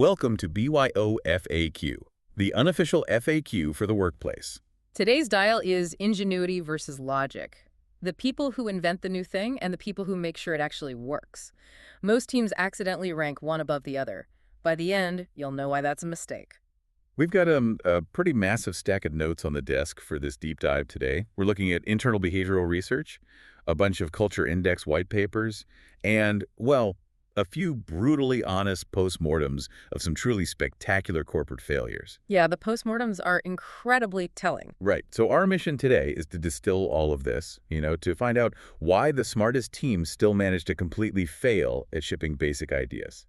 Welcome to BYOFAQ, the unofficial FAQ for the workplace. Today's dial is ingenuity versus logic. The people who invent the new thing and the people who make sure it actually works. Most teams accidentally rank one above the other. By the end, you'll know why that's a mistake. We've got a pretty massive stack of notes on the desk for this deep dive today. We're looking at internal behavioral research, a bunch of culture index white papers, and, well, a few brutally honest postmortems of some truly spectacular corporate failures. Yeah, the postmortems are incredibly telling. Right. So our mission today is to distill all of this, to find out why the smartest teams still manage to completely fail at shipping basic ideas.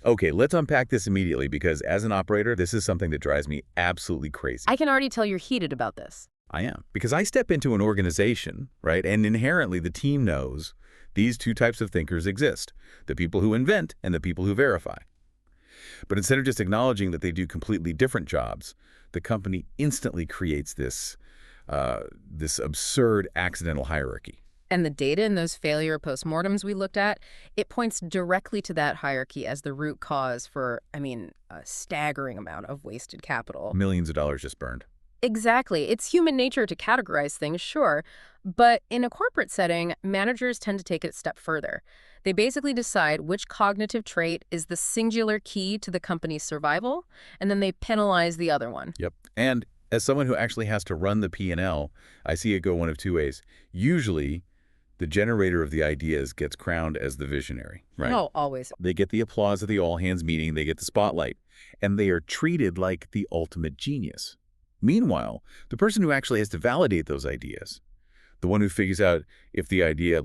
Okay, let's unpack this immediately because as an operator, this is something that drives me absolutely crazy. I can already tell you're heated about this. I am. Because I step into an organization, right, and inherently the team knows these two types of thinkers exist, the people who invent and the people who verify. But instead of just acknowledging that they do completely different jobs, the company instantly creates this absurd accidental hierarchy. And the data in those failure postmortems we looked at, it points directly to that hierarchy as the root cause for, a staggering amount of wasted capital. Millions of dollars just burned. Exactly. It's human nature to categorize things, sure. But in a corporate setting, managers tend to take it a step further. They basically decide which cognitive trait is the singular key to the company's survival, and then they penalize the other one. Yep. And as someone who actually has to run the P&L, I see it go one of two ways. Usually, the generator of the ideas gets crowned as the visionary, right? Oh, always. They get the applause at the all-hands meeting, they get the spotlight, and they are treated like the ultimate genius. Meanwhile, the person who actually has to validate those ideas, the one who figures out if the idea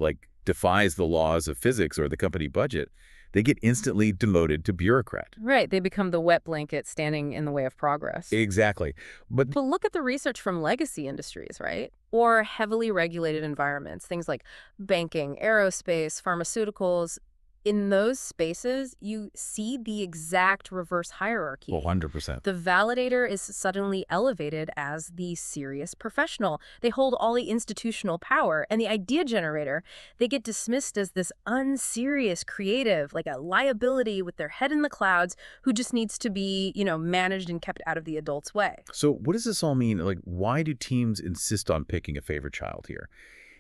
defies the laws of physics or the company budget, they get instantly demoted to bureaucrat. Right. They become the wet blanket standing in the way of progress. Exactly. But look at the research from legacy industries, right? Or heavily regulated environments, things like banking, aerospace, pharmaceuticals. In those spaces, you see the exact reverse hierarchy. 100%. The validator is suddenly elevated as the serious professional. They hold all the institutional power. And the idea generator, they get dismissed as this unserious creative, like a liability with their head in the clouds who just needs to be, managed and kept out of the adult's way. So what does this all mean? Why do teams insist on picking a favorite child here?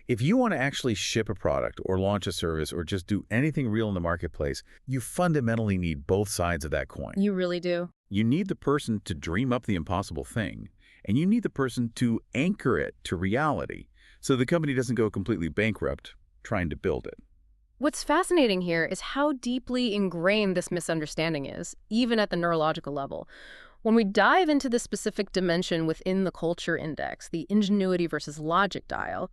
If you want to actually ship a product or launch a service or just do anything real in the marketplace, you fundamentally need both sides of that coin. You really do. You need the person to dream up the impossible thing, and you need the person to anchor it to reality so the company doesn't go completely bankrupt trying to build it. What's fascinating here is how deeply ingrained this misunderstanding is, even at the neurological level. When we dive into the specific dimension within the culture index, the ingenuity versus logic dial,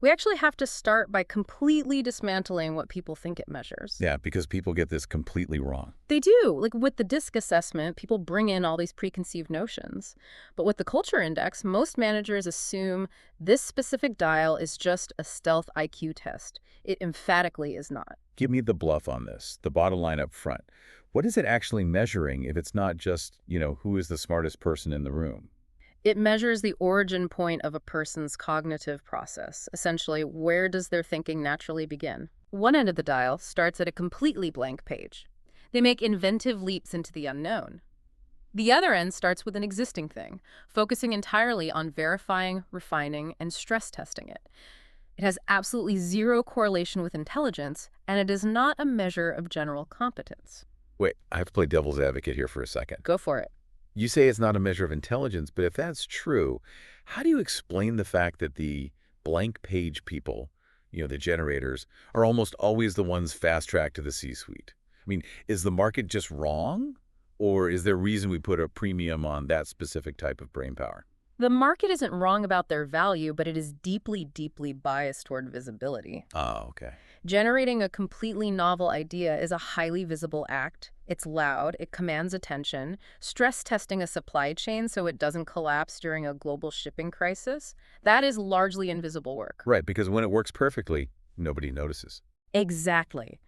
we actually have to start by completely dismantling what people think it measures. Yeah, because people get this completely wrong. They do. With the DISC assessment, people bring in all these preconceived notions. But with the culture index, most managers assume this specific dial is just a stealth IQ test. It emphatically is not. Give me the bluff on this, the bottom line up front. What is it actually measuring if it's not just, who is the smartest person in the room? It measures the origin point of a person's cognitive process. Essentially, where does their thinking naturally begin? One end of the dial starts at a completely blank page. They make inventive leaps into the unknown. The other end starts with an existing thing, focusing entirely on verifying, refining, and stress testing it. It has absolutely zero correlation with intelligence, and it is not a measure of general competence. Wait, I have to play devil's advocate here for a second. Go for it. You say it's not a measure of intelligence, but if that's true, how do you explain the fact that the blank page people, the generators, are almost always the ones fast-tracked to the C-suite? Is the market just wrong? Or is there a reason we put a premium on that specific type of brainpower? The market isn't wrong about their value, but it is deeply, deeply biased toward visibility. Oh, okay. Generating a completely novel idea is a highly visible act. It's loud, it commands attention. Stress testing a supply chain so it doesn't collapse during a global shipping crisis, that is largely invisible work. Right, because when it works perfectly, nobody notices. Exactly.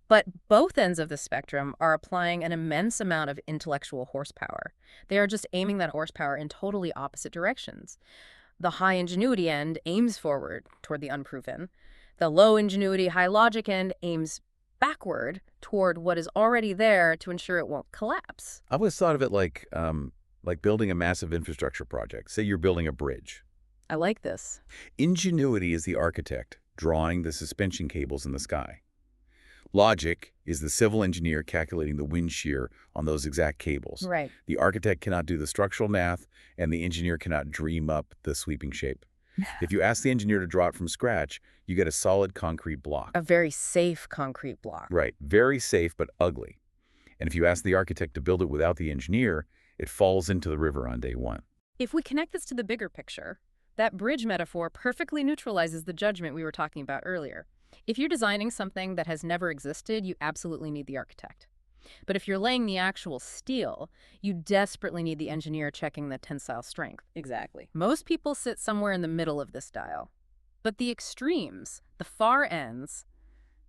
But both ends of the spectrum are applying an immense amount of intellectual horsepower. They are just aiming that horsepower in totally opposite directions. The high ingenuity end aims forward toward the unproven. The low ingenuity, high logic end aims backward toward what is already there to ensure it won't collapse. I always thought of it like building a massive infrastructure project. Say you're building a bridge. I like this. Ingenuity is the architect drawing the suspension cables in the sky. Logic is the civil engineer calculating the wind shear on those exact cables. Right. The architect cannot do the structural math, and the engineer cannot dream up the sweeping shape. If you ask the engineer to draw it from scratch, you get a solid concrete block. A very safe concrete block. Right. Very safe, but ugly. And if you ask the architect to build it without the engineer, it falls into the river on day one. If we connect this to the bigger picture, that bridge metaphor perfectly neutralizes the judgment we were talking about earlier. If you're designing something that has never existed, you absolutely need the architect. But if you're laying the actual steel, you desperately need the engineer checking the tensile strength. Exactly. Most people sit somewhere in the middle of this dial. But the extremes, the far ends,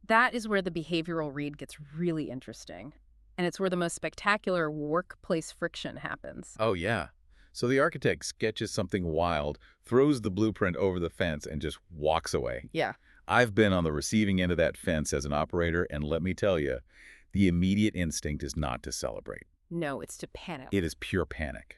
that is where the behavioral read gets really interesting. And it's where the most spectacular workplace friction happens. Oh, yeah. So the architect sketches something wild, throws the blueprint over the fence, and just walks away. Yeah. I've been on the receiving end of that fence as an operator, and let me tell you, the immediate instinct is not to celebrate. No, it's to panic. It is pure panic.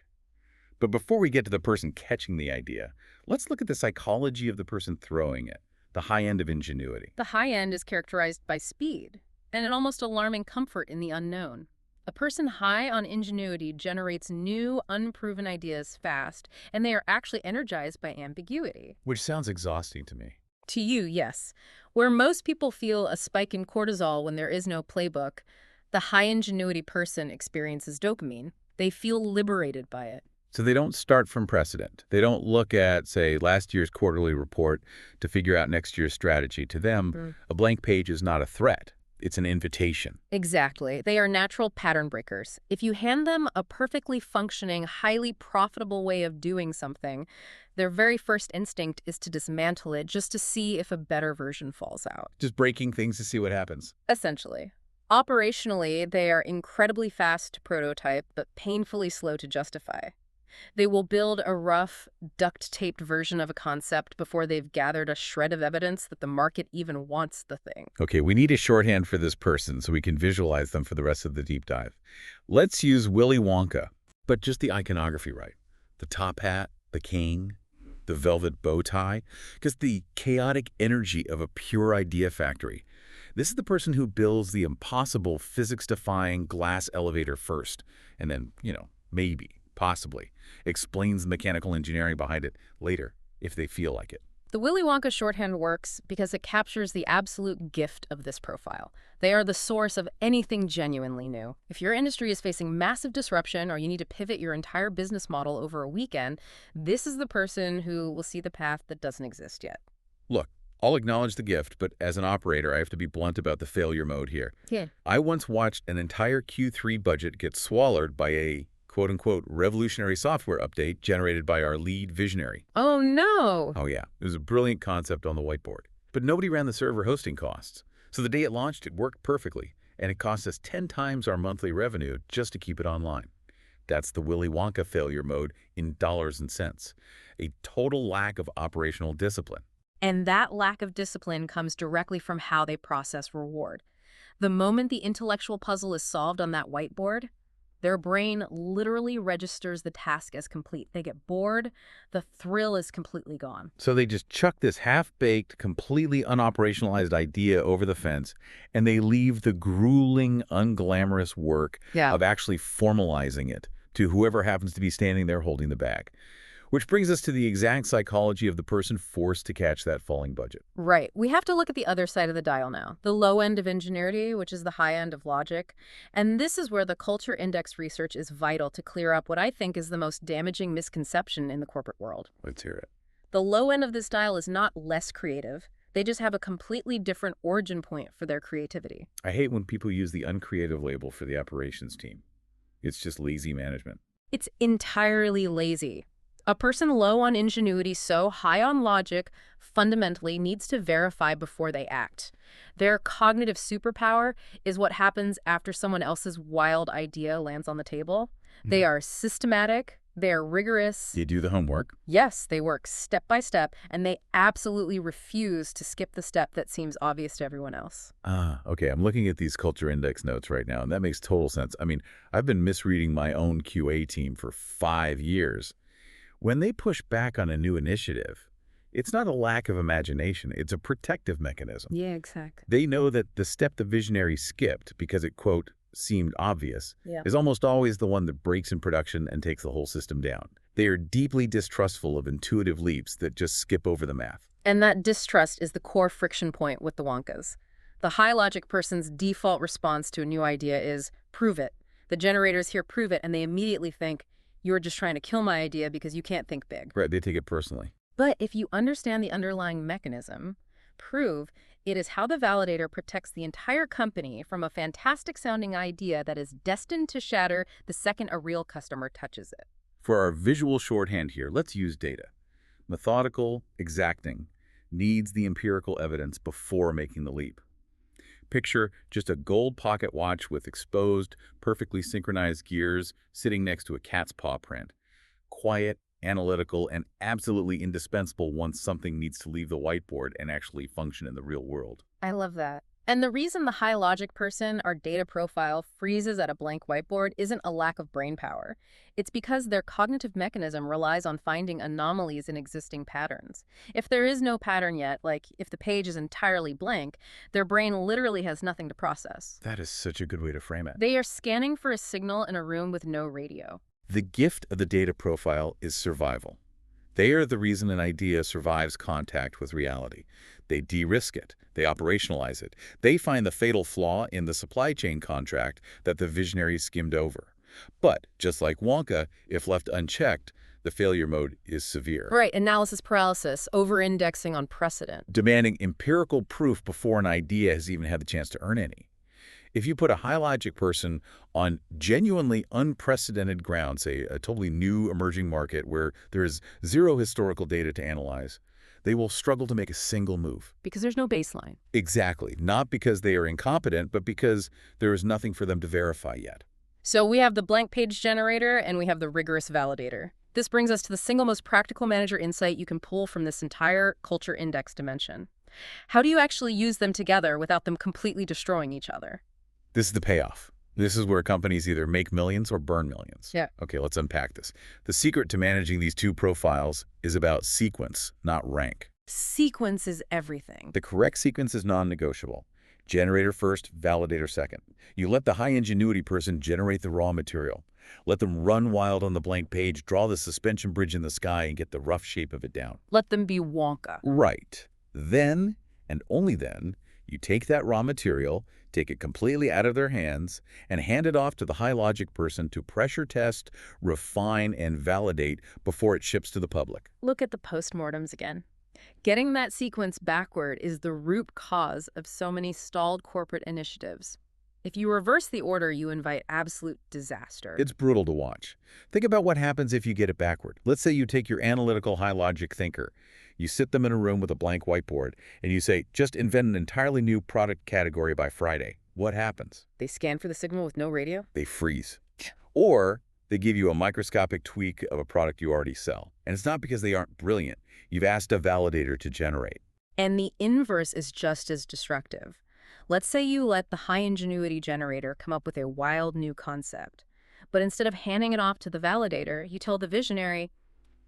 But before we get to the person catching the idea, let's look at the psychology of the person throwing it, the high end of ingenuity. The high end is characterized by speed and an almost alarming comfort in the unknown. A person high on ingenuity generates new, unproven ideas fast, and they are actually energized by ambiguity. Which sounds exhausting to me. To you, yes. Where most people feel a spike in cortisol when there is no playbook, the high ingenuity person experiences dopamine. They feel liberated by it. So they don't start from precedent. They don't look at, say, last year's quarterly report to figure out next year's strategy. To them, a blank page is not a threat. It's an invitation. Exactly. They are natural pattern breakers. If you hand them a perfectly functioning, highly profitable way of doing something, their very first instinct is to dismantle it just to see if a better version falls out. Just breaking things to see what happens. Essentially. Operationally, they are incredibly fast to prototype, but painfully slow to justify. They will build a rough, duct-taped version of a concept before they've gathered a shred of evidence that the market even wants the thing. Okay, we need a shorthand for this person so we can visualize them for the rest of the deep dive. Let's use Willy Wonka, but just the iconography right. The top hat, the cane, the velvet bow tie, because the chaotic energy of a pure idea factory. This is the person who builds the impossible physics-defying glass elevator first, and then, maybe, possibly, explains the mechanical engineering behind it later, if they feel like it. The Willy Wonka shorthand works because it captures the absolute gift of this profile. They are the source of anything genuinely new. If your industry is facing massive disruption or you need to pivot your entire business model over a weekend, this is the person who will see the path that doesn't exist yet. Look, I'll acknowledge the gift, but as an operator, I have to be blunt about the failure mode here. Yeah. I once watched an entire Q3 budget get swallowed by a quote-unquote revolutionary software update generated by our lead visionary. Oh, no. Oh, yeah. It was a brilliant concept on the whiteboard. But nobody ran the server hosting costs. So the day it launched, it worked perfectly, and it cost us 10 times our monthly revenue just to keep it online. That's the Willy Wonka failure mode in dollars and cents. A total lack of operational discipline. And that lack of discipline comes directly from how they process reward. The moment the intellectual puzzle is solved on that whiteboard, their brain literally registers the task as complete. They get bored. The thrill is completely gone. So they just chuck this half-baked, completely unoperationalized idea over the fence, and they leave the grueling, unglamorous work of actually formalizing it to whoever happens to be standing there holding the bag. Which brings us to the exact psychology of the person forced to catch that falling budget. Right. We have to look at the other side of the dial now. The low end of ingenuity, which is the high end of logic. And this is where the culture index research is vital to clear up what I think is the most damaging misconception in the corporate world. Let's hear it. The low end of this dial is not less creative. They just have a completely different origin point for their creativity. I hate when people use the uncreative label for the operations team. It's just lazy management. It's entirely lazy. A person low on ingenuity, so high on logic, fundamentally needs to verify before they act. Their cognitive superpower is what happens after someone else's wild idea lands on the table. They are systematic, They're rigorous. You do the homework. Yes, they work step by step, and they absolutely refuse to skip the step that seems obvious to everyone else. Ah, okay. I'm looking at these culture index notes right now, and that makes total sense. I mean, I've been misreading my own QA team for 5 years. When they push back on a new initiative, it's not a lack of imagination. It's a protective mechanism. Yeah, exactly. They know that the step the visionary skipped because it, quote, seemed obvious, Yeah. is almost always the one that breaks in production and takes the whole system down. They are deeply distrustful of intuitive leaps that just skip over the math. And that distrust is the core friction point with the Wonkas. The high logic person's default response to a new idea is, prove it. The generators hear prove it, and they immediately think, you're just trying to kill my idea because you can't think big. Right, they take it personally. But if you understand the underlying mechanism, prove, it is how the validator protects the entire company from a fantastic-sounding idea that is destined to shatter the second a real customer touches it. For our visual shorthand here, let's use data. Methodical, exacting, needs the empirical evidence before making the leap. Picture just a gold pocket watch with exposed, perfectly synchronized gears sitting next to a cat's paw print. Quiet, analytical, and absolutely indispensable once something needs to leave the whiteboard and actually function in the real world. I love that. And the reason the high logic person, our data profile, freezes at a blank whiteboard isn't a lack of brain power. It's because their cognitive mechanism relies on finding anomalies in existing patterns. If there is no pattern yet, like if the page is entirely blank, their brain literally has nothing to process. That is such a good way to frame it. They are scanning for a signal in a room with no radio. The gift of the data profile is survival. They are the reason an idea survives contact with reality. They de-risk it. They operationalize it. They find the fatal flaw in the supply chain contract that the visionary skimmed over. But, just like Wonka, if left unchecked, the failure mode is severe. Right, analysis paralysis, over-indexing on precedent. Demanding empirical proof before an idea has even had the chance to earn any. If you put a high-logic person on genuinely unprecedented ground, say a totally new emerging market where there is zero historical data to analyze, they will struggle to make a single move. Because there's no baseline. Exactly. Not because they are incompetent, but because there is nothing for them to verify yet. So we have the blank page generator and we have the rigorous validator. This brings us to the single most practical manager insight you can pull from this entire culture index dimension. How do you actually use them together without them completely destroying each other? This is the payoff. This is where companies either make millions or burn millions. Yeah. Okay, let's unpack this. The secret to managing these two profiles is about sequence, not rank. Sequence is everything. The correct sequence is non-negotiable. Generator first, validator second. You let the high ingenuity person generate the raw material. Let them run wild on the blank page, draw the suspension bridge in the sky, and get the rough shape of it down. Let them be Wonka. Right. Then, and only then, you take that raw material, take it completely out of their hands, and hand it off to the high logic person to pressure test, refine, and validate before it ships to the public. Look at the postmortems again. Getting that sequence backward is the root cause of so many stalled corporate initiatives. If you reverse the order, you invite absolute disaster. It's brutal to watch. Think about what happens if you get it backward. Let's say you take your analytical high logic thinker. You sit them in a room with a blank whiteboard, and you say, just invent an entirely new product category by Friday. What happens? They scan for the signal with no radio? They freeze. Or they give you a microscopic tweak of a product you already sell. And it's not because they aren't brilliant. You've asked a validator to generate. And the inverse is just as destructive. Let's say you let the high ingenuity generator come up with a wild new concept. But instead of handing it off to the validator, you tell the visionary,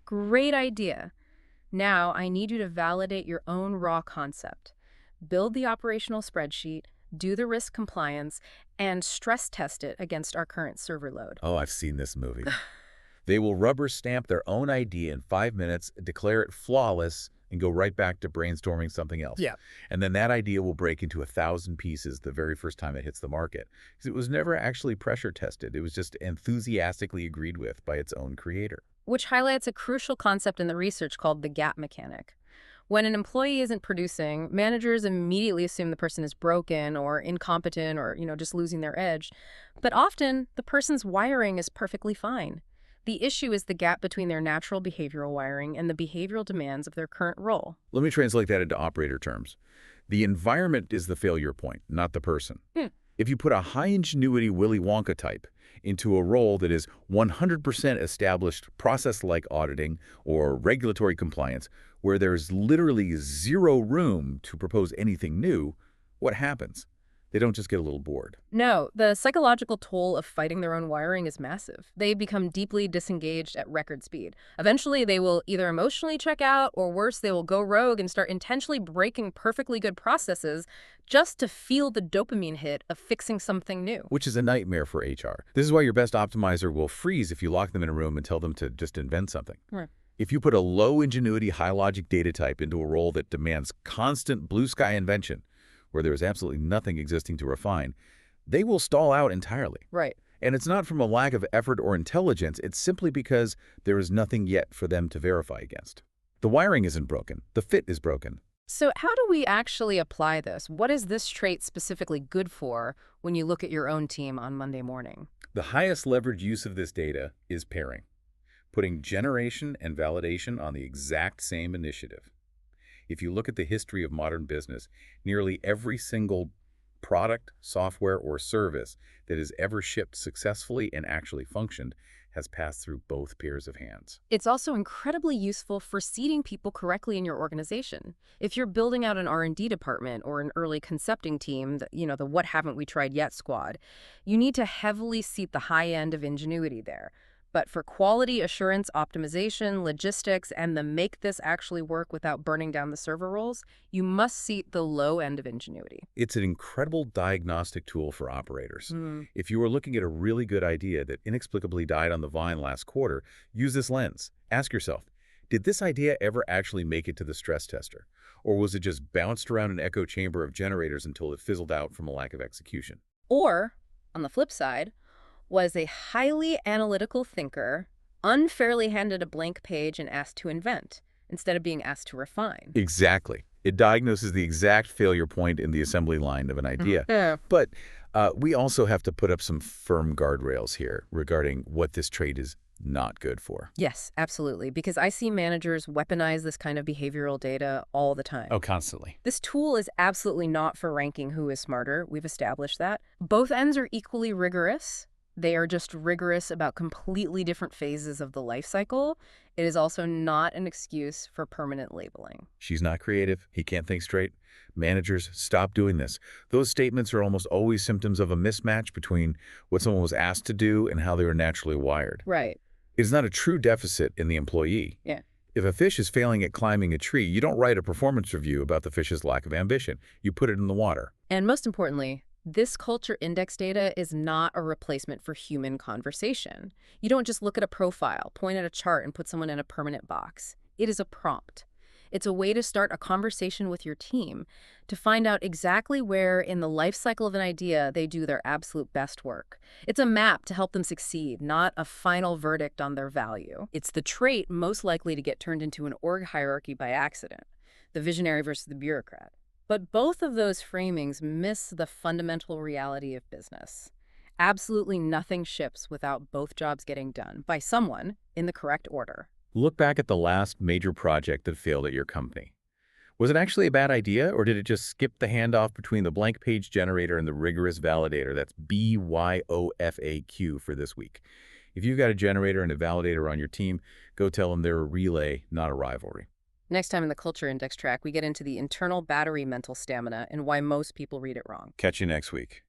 great idea. Now I need you to validate your own raw concept. Build the operational spreadsheet, do the risk compliance, and stress test it against our current server load. Oh, I've seen this movie. They will rubber stamp their own idea in 5 minutes, declare it flawless, and go right back to brainstorming something else. Yeah. And then that idea will break into 1,000 pieces the very first time it hits the market. Because it was never actually pressure tested. It was just enthusiastically agreed with by its own creator. Which highlights a crucial concept in the research called the gap mechanic. When an employee isn't producing, managers immediately assume the person is broken or incompetent or, just losing their edge. But often, the person's wiring is perfectly fine. The issue is the gap between their natural behavioral wiring and the behavioral demands of their current role. Let me translate that into operator terms. The environment is the failure point, not the person. If you put a high-ingenuity Willy Wonka type into a role that is 100% established process like auditing or regulatory compliance, where there's literally zero room to propose anything new, what happens? They don't just get a little bored. No, the psychological toll of fighting their own wiring is massive. They become deeply disengaged at record speed. Eventually, they will either emotionally check out, or worse, they will go rogue and start intentionally breaking perfectly good processes just to feel the dopamine hit of fixing something new. Which is a nightmare for HR. This is why your best optimizer will freeze if you lock them in a room and tell them to just invent something. Right. If you put a low ingenuity, high logic data type into a role that demands constant blue sky invention, where there is absolutely nothing existing to refine, they will stall out entirely. Right. And it's not from a lack of effort or intelligence, it's simply because there is nothing yet for them to verify against. The wiring isn't broken, the fit is broken. So how do we actually apply this? What is this trait specifically good for when you look at your own team on Monday morning? The highest leverage use of this data is pairing, putting generation and validation on the exact same initiative. If you look at the history of modern business, nearly every single product, software, or service that has ever shipped successfully and actually functioned has passed through both pairs of hands. It's also incredibly useful for seating people correctly in your organization. If you're building out an R&D department or an early concepting team, the what haven't we tried yet squad, you need to heavily seat the high end of ingenuity there. But for quality assurance, optimization, logistics, and the make this actually work without burning down the server roles, you must seat the low end of ingenuity. It's an incredible diagnostic tool for operators. If you are looking at a really good idea that inexplicably died on the vine last quarter, use this lens. Ask yourself, did this idea ever actually make it to the stress tester? Or was it just bounced around an echo chamber of generators until it fizzled out from a lack of execution? Or, on the flip side, was a highly analytical thinker unfairly handed a blank page and asked to invent, instead of being asked to refine. Exactly. It diagnoses the exact failure point in the assembly line of an idea. Yeah. But we also have to put up some firm guardrails here regarding what this trait is not good for. Yes, absolutely, because I see managers weaponize this kind of behavioral data all the time. Oh, constantly. This tool is absolutely not for ranking who is smarter. We've established that. Both ends are equally rigorous. They are just rigorous about completely different phases of the life cycle. It is also not an excuse for permanent labeling. She's not creative. He can't think straight. Managers, stop doing this. Those statements are almost always symptoms of a mismatch between what someone was asked to do and how they were naturally wired. Right. It's not a true deficit in the employee. Yeah. If a fish is failing at climbing a tree, you don't write a performance review about the fish's lack of ambition. You put it in the water. And most importantly, this culture index data is not a replacement for human conversation. You don't just look at a profile, point at a chart, and put someone in a permanent box. It is a prompt. It's a way to start a conversation with your team, to find out exactly where in the life cycle of an idea they do their absolute best work. It's a map to help them succeed, not a final verdict on their value. It's the trait most likely to get turned into an org hierarchy by accident, the visionary versus the bureaucrat. But both of those framings miss the fundamental reality of business. Absolutely nothing ships without both jobs getting done by someone in the correct order. Look back at the last major project that failed at your company. Was it actually a bad idea, or did it just skip the handoff between the blank page generator and the rigorous validator? That's BYOFAQ for this week. If you've got a generator and a validator on your team, go tell them they're a relay, not a rivalry. Next time in the Culture Index track, we get into the internal battery mental stamina and why most people read it wrong. Catch you next week.